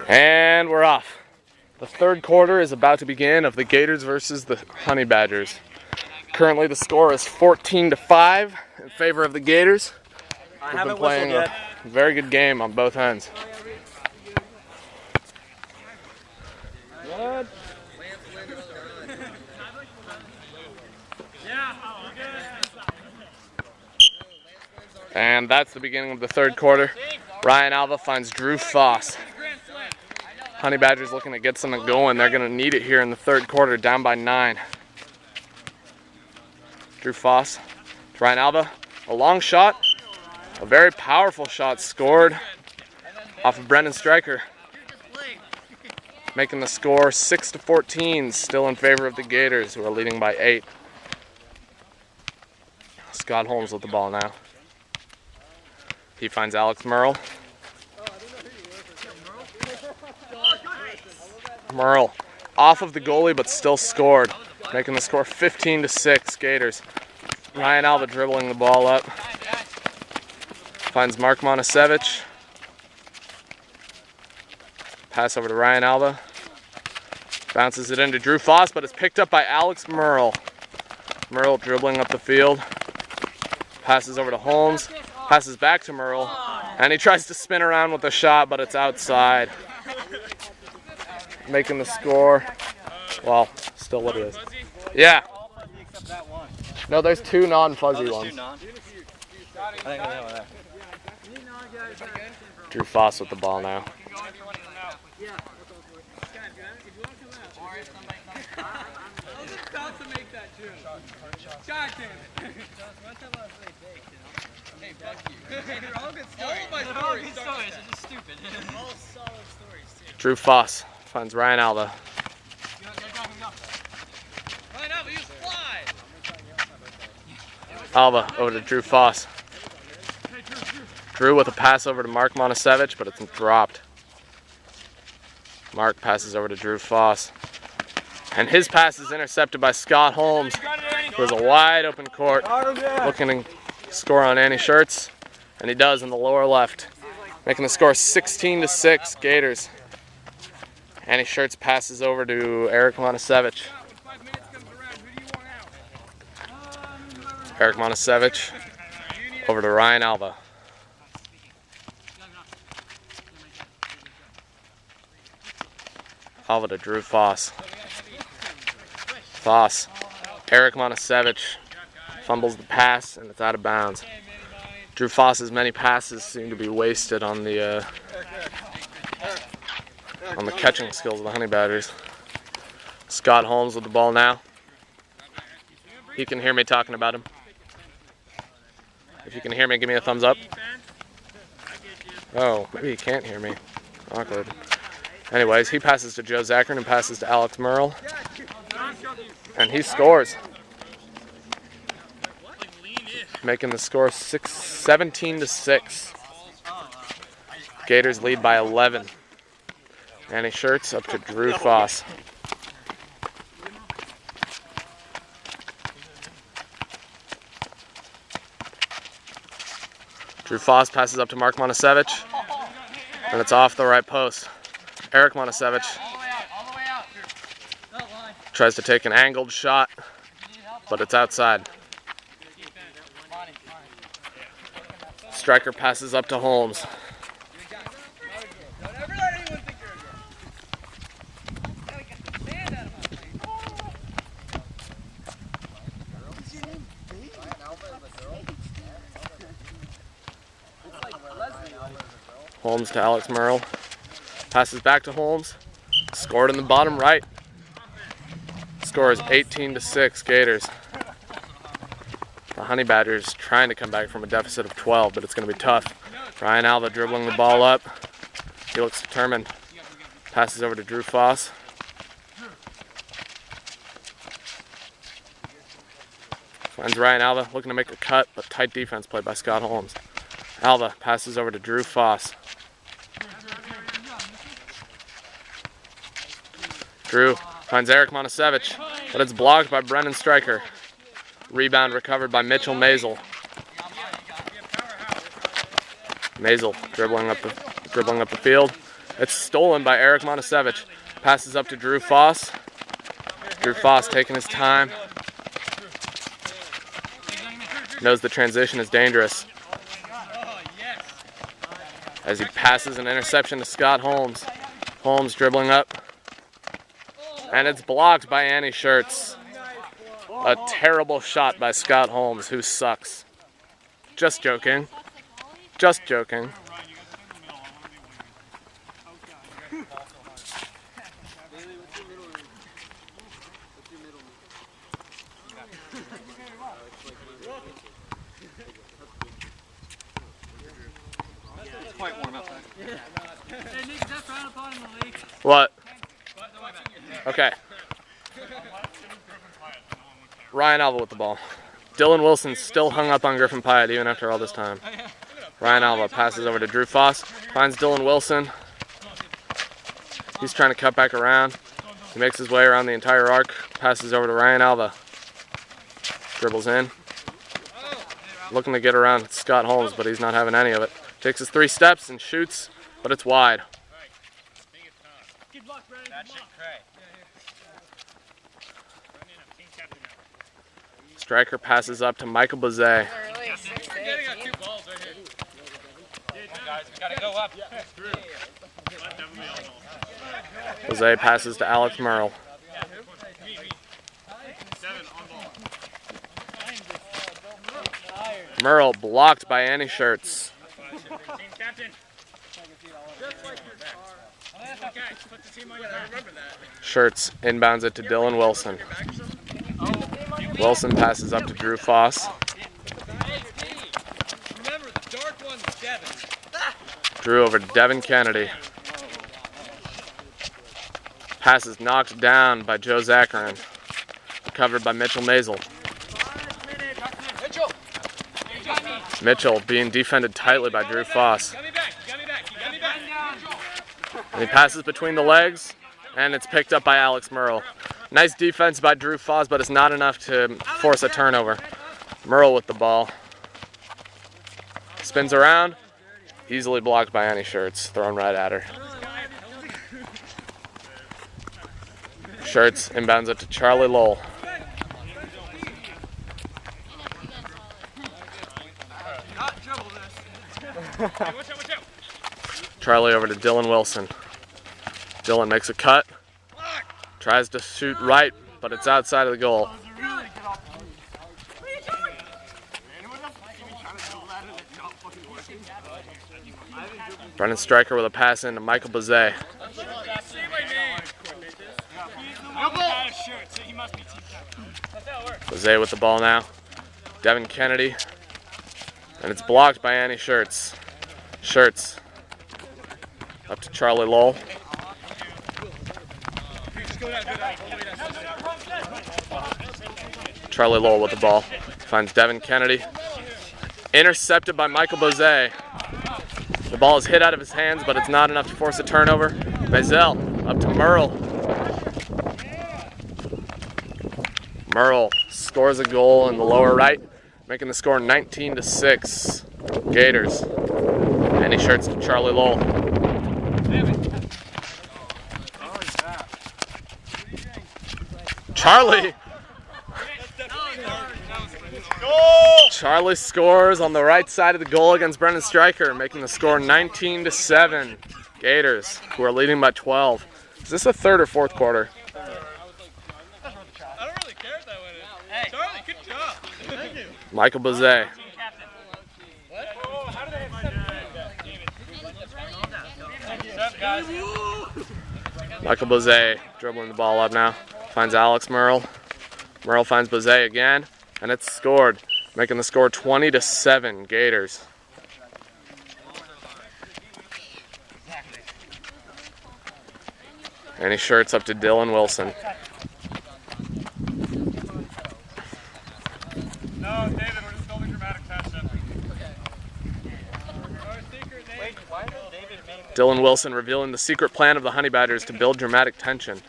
And we're off. The third quarter is about to begin of the Gators versus the Honey Badgers. Currently the score is 14-5 in favor of the Gators. We've been playing a very good game on both ends. Good. And that's the beginning of the third quarter. Ryan Alva finds Drew Foss. Honey Badgers looking to get something going. They're going to need it here in the third quarter, down by 9. Drew Foss to Ryan Alva. A long shot. A very powerful shot scored off of Brendan Stryker. Making the score 6-14, still in favor of the Gators, who are leading by 8. Scott Holmes with the ball now. He finds Alex Merle. Merle off of the goalie, but still scored, making the score 15-6 Gators. Ryan Alva dribbling the ball up. Finds Mark Monasevich. Pass over to Ryan Alva. Bounces it into Drew Foss, but it's picked up by Alex Merle. Merle dribbling up the field. Passes over to Holmes. Passes back to Merle. And he tries to spin around with the shot, but it's outside. Making the score, well, still what it is. Yeah. No, there's 2 non-fuzzy ones. Drew Foss with the ball now. Drew Foss finds Ryan Alva. Alva over to Drew Foss. Drew with a pass over to Mark Monasevich, but it's dropped. Mark passes over to Drew Foss. And his pass is intercepted by Scott Holmes, who has a wide open court, looking to score on Annie Shirts. And he does in the lower left, making the score 16-6 Gators. Annie Shirts passes over to Eric Monasevich. Eric Monasevich over to Ryan Alva. Alva to Drew Foss. Foss. Eric Monasevich fumbles the pass and it's out of bounds. Drew Foss's many passes seem to be wasted on the catching skills of the Honey Badgers. Scott Holmes with the ball now. He can hear me talking about him. If you can hear me, give me a thumbs up. Oh, maybe he can't hear me. Awkward. Anyways, he passes to Joe Zachrin and passes to Alex Merle. And he scores. Making the score 17-6. Gators lead by 11. Annie Shirts up to Drew Foss. Drew Foss passes up to Mark Monasevich. And it's off the right post. Eric Monasevich tries to take an angled shot, but it's outside. Stryker passes up to Holmes. Holmes to Alex Merle. Passes back to Holmes. Scored in the bottom right. Score is 18-6 Gators. The Honey Badgers trying to come back from a deficit of 12, but it's going to be tough. Ryan Alva dribbling the ball up. He looks determined. Passes over to Drew Foss. Finds Ryan Alva looking to make a cut, but tight defense played by Scott Holmes. Alva passes over to Drew Foss. Drew finds Eric Monasevich, but it's blocked by Brendan Stryker. Rebound recovered by Mitchell Mazel. Mazel dribbling up the field. It's stolen by Eric Monasevich. Passes up to Drew Foss. Drew Foss taking his time. Knows the transition is dangerous. As he passes an interception to Scott Holmes. Holmes dribbling up. And it's blocked by Annie Schertz. A terrible shot by Scott Holmes, who sucks. Just joking. Just joking. What? Okay. Ryan Alva with the ball. Dylan Wilson still hung up on Griffin Pyatt even after all this time. Ryan Alva passes over to Drew Foss. Finds Dylan Wilson. He's trying to cut back around. He makes his way around the entire arc. Passes over to Ryan Alva. Dribbles in. Looking to get around Scott Holmes, but he's not having any of it. Takes his 3 steps and shoots, but it's wide. Striker passes up to Michael Bazet. Bazet passes to Alex Merle. Merle blocked by Annie Schertz. Schertz inbounds it to Dylan Wilson. Wilson passes up to Drew Foss. Drew over to Devin Kennedy. Pass is knocked down by Joe Zacharin. Covered by Mitchell Maisel. Mitchell being defended tightly by Drew Foss. And he passes between the legs, and it's picked up by Alex Merle. Nice defense by Drew Foss, but it's not enough to force a turnover. Merle with the ball. Spins around. Easily blocked by Annie Schertz. Thrown right at her. Schertz inbounds it to Charlie Lowell. Charlie over to Dylan Wilson. Dylan makes a cut. Tries to shoot right, but it's outside of the goal. Brennan Stryker with a pass into Michael Bazet. Bazet with the ball now. Devin Kennedy. And it's blocked by Annie Schertz. Schertz up to Charlie Lowell. Charlie Lowell with the ball. Finds Devin Kennedy. Intercepted by Michael Bazet. The ball is hit out of his hands, but it's not enough to force a turnover. Maisel up to Merle. Merle scores a goal in the lower right, making the score 19-6. Gators. Annie Schertz to Charlie Lowell. Charlie! Charlie scores on the right side of the goal against Brennan Stryker, making the score 19-7. Gators, who are leading by 12. Is this the third or fourth quarter? I don't really care if that went in. Hey, Charlie, good job. Thank you. Michael Bazet. Michael Bazet dribbling the ball up now. Finds Alex Merle. Merle finds Bazet again, and it's scored, making the score 20-7. Gators. Annie Schertz up to Dylan Wilson. No, David, we're just building dramatic tension. Dylan Wilson revealing the secret plan of the Honey Badgers to build dramatic tension.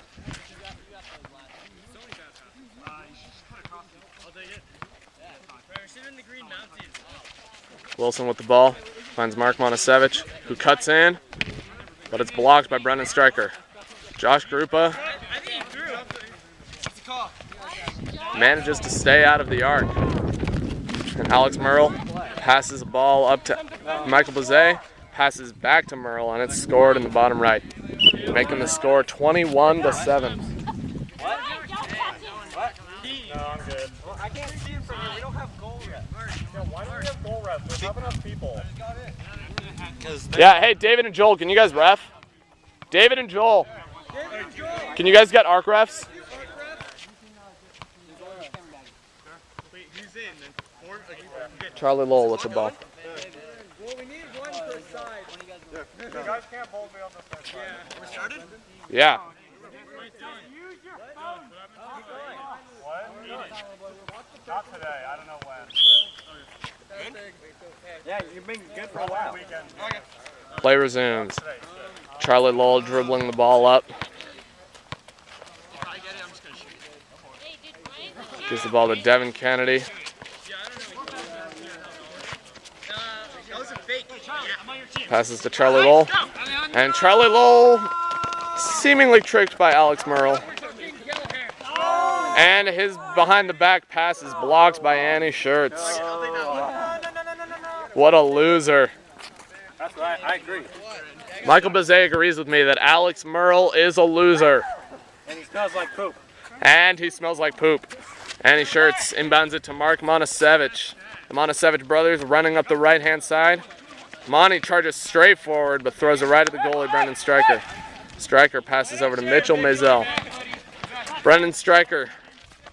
Wilson with the ball, finds Mark Monasevich, who cuts in, but it's blocked by Brendan Stryker. Josh Grupa manages to stay out of the arc. And Alex Merle passes the ball up to Michael Bazet, passes back to Merle, and it's scored in the bottom right, making the score 21-7. No, I'm good. Well, I can't see him from here. We don't have goal reps. Yeah, why don't we have goal reps? There's not enough people. Yeah, hey, David and Joel, can you guys ref? David and Joel, can you guys get arc refs? Charlie Lowell with the ball. Well, we need one per side. You guys can't hold me on this side. Yeah. We're started? Yeah. What? Not today. I don't know when. Yeah, you've been good for a while. Play resumes. Charlie Lowell dribbling the ball up. Gives the ball to Devin Kennedy. Passes to Charlie Lowell. And Charlie Lowell seemingly tricked by Alex Merle. And his behind the back pass is blocked by Annie Schertz. What a loser. That's right. I agree. Michael Bazet agrees with me that Alex Merle is a loser. And he smells like poop. And he smells like poop. Annie Schertz inbounds it to Mark Monasevich. The Monasevich brothers running up the right-hand side. Monty charges straight forward, but throws it right at the goalie, Brendan Stryker. Stryker passes over to Mitchell Maisel. Brendan Stryker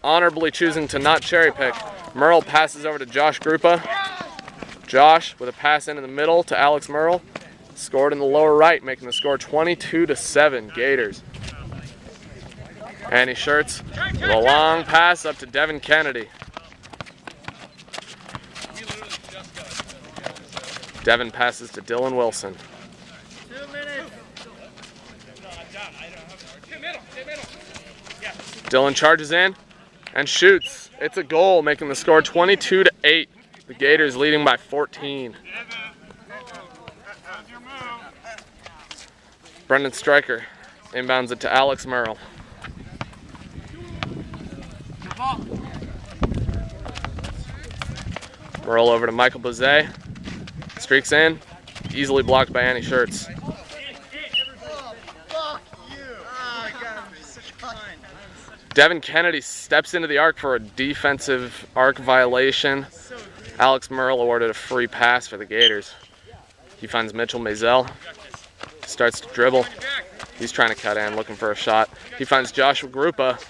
honorably choosing to not cherry pick. Merle passes over to Josh Grupa. Josh with a pass into the middle to Alex Merle. Scored in the lower right, making the score 22-7 Gators. Annie Schertz with a long pass up to Devin Kennedy. Devin passes to Dylan Wilson. 2 minutes. Dylan charges in and shoots. It's a goal, making the score 22-8. The Gators leading by 14. Brendan Stryker inbounds it to Alex Merle. Merle over to Michael Bazet. Streaks in, easily blocked by Annie Schertz. Devin Kennedy steps into the arc for a defensive arc violation. Alex Merle awarded a free pass for the Gators. He finds Mitchell Maisel. Starts to dribble. He's trying to cut in, looking for a shot. He finds Joshua Grupa,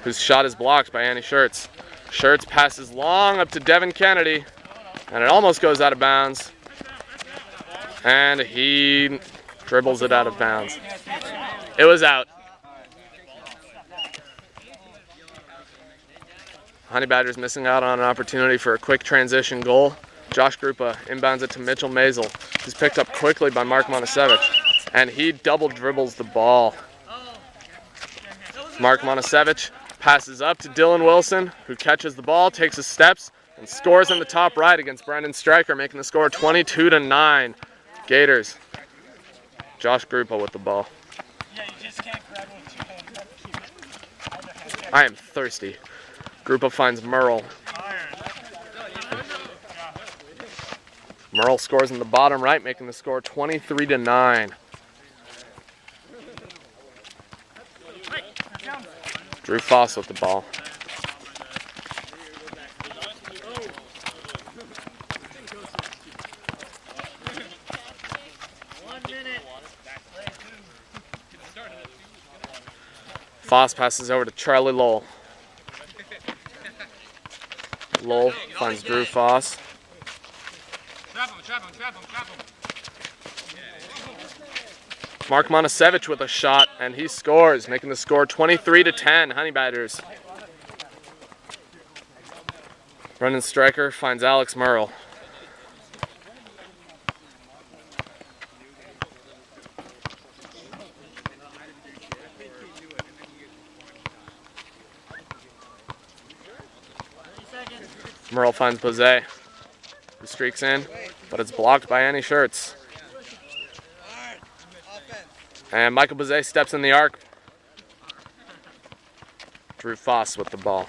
whose shot is blocked by Annie Schertz. Schertz passes long up to Devin Kennedy, and it almost goes out of bounds. And he dribbles it out of bounds. It was out. Honey Badgers missing out on an opportunity for a quick transition goal. Josh Grupa inbounds it to Mitchell Maisel, who's picked up quickly by Mark Monasevich, and he double dribbles the ball. Mark Monasevich passes up to Dylan Wilson, who catches the ball, takes his steps, and scores in the top right against Brendan Stryker, making the score 22-9. Gators. Josh Grupa with the ball. I am thirsty. Grupa finds Merle. Merle scores in the bottom right, making the score 23-9. Drew Foss with the ball. Foss passes over to Charlie Lowell. Lowell finds Drew Foss. Mark Monasevich with a shot, and he scores, making the score 23-10, Honey Badgers. Brendan Stryker finds Alex Merle. Merle finds Bazet, who streaks in, but it's blocked by Annie Schertz. And Michael Bazet steps in the arc. Drew Foss with the ball.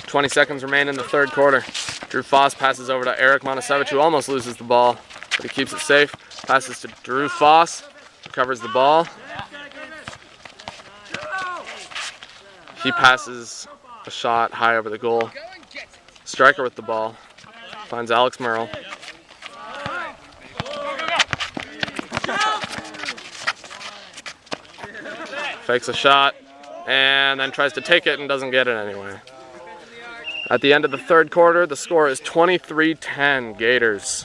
20 seconds remain in the third quarter. Drew Foss passes over to Eric Monasevich, who almost loses the ball, but he keeps it safe. Passes to Drew Foss, recovers the ball. He passes a shot high over the goal. Striker with the ball. Finds Alex Merle. Fakes a shot and then tries to take it and doesn't get it anyway. At the end of the third quarter, the score is 23-10 Gators.